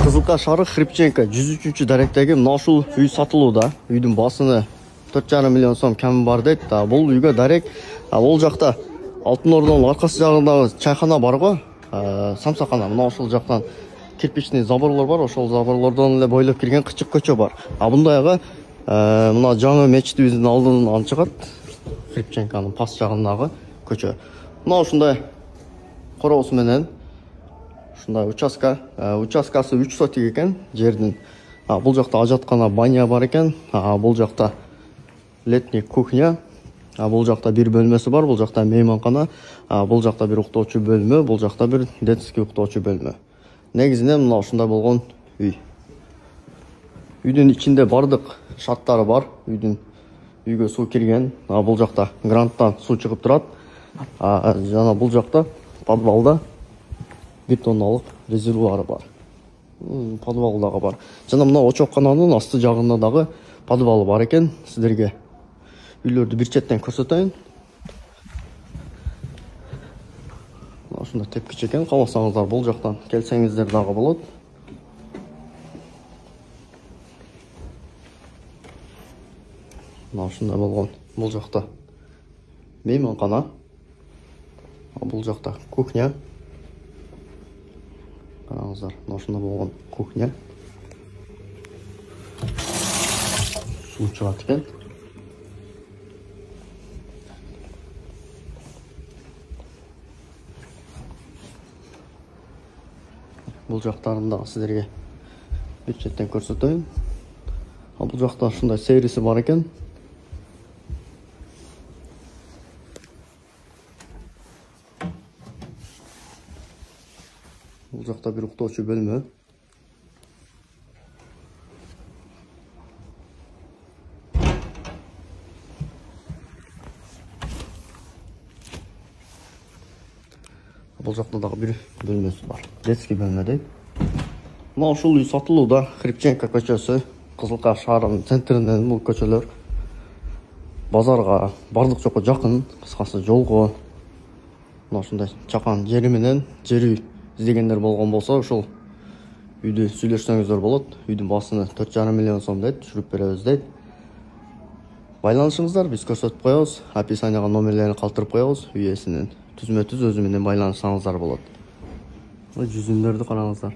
Кызылка шары Хрипченко 103 даректеги мына ушул үй сатылууда. Үйдүн басыны 4,5 миллион сом кем бар дейт. Бул үйгө дарек ол жакта Алтын Ордонун аркасы жагындагы чайхана бар го. Самсакана мына ушул жактан кирпичный заборлор бар. Ошол заборлордон эле бойлоп кирген кычык көчө бар. Бундайга мына жаңы мечитибиздин алдынан чыгат. Хрипченконун пас жагындагы көчө. Мына ушундай короосу менен ушундай участкасы 3 сотик экен жердин. Бул жакта ажаткана, баня бар экен. Бул жакта летний кухня. Бул жакта бир бөлмөсү бар, бул жакта мейманкана, бул жакта бир уктоочу бөлмө, бул жакта бир детский уктоочу бөлмө. Негизинен мына ушундай болгон үй. Үйдүн ичинде бардык шарттары бар. Үйгө суу кирген. Бул жакта гранттан суу чыгып турат. Жана бул жакта подвалда 1 тонналык резервуары бар. Подвалдагы бар. Жана мына очоккананын асты жагында дагы подвалы бар экен. Сиздерге үйлөрдү бир четтен көрсөтөйүн. Ушундай тепкич экен. Кааласаңыздар бул жактан келсеңиздер дагы болот. Мына ушундай болгон. Бул жакта мейманкана. Бул жакта кухня. Караңыздар, мына ушундай болгон кухня. Суу чыгат экен. Бул жактарын да сиздерге бир четтен көрсөтөйүн. Бул жакта ушундай сериси бар экен. Бул жакта бир уктоочу бөлмө. Бул жакта дагы бир бөлмөсү бар. Детский бөлмө дейт. Мына ушул үй сатылууда. Хрипченко көчөсү, Кызылка шаарынын центринен бул көчөлөр базарга бардык жокко жакын, кыскасы жолго. Мына ушундай чакан жери менен жер үй издегендер болгон болсо, ушул үйдү сүйлөшсөңүздөр болот. Үйдүн басыны 4,5 миллион сом дейт, түшүрүп беребиз дейт. Байланышыңыздар, биз көрсөтүп коебуз. Описанияга номерлерин калтырып коебуз. Үй ээсинин түзмө-түз өзү менен байланышсаңыздар болот. Жүзүмдөрдү караңыздар.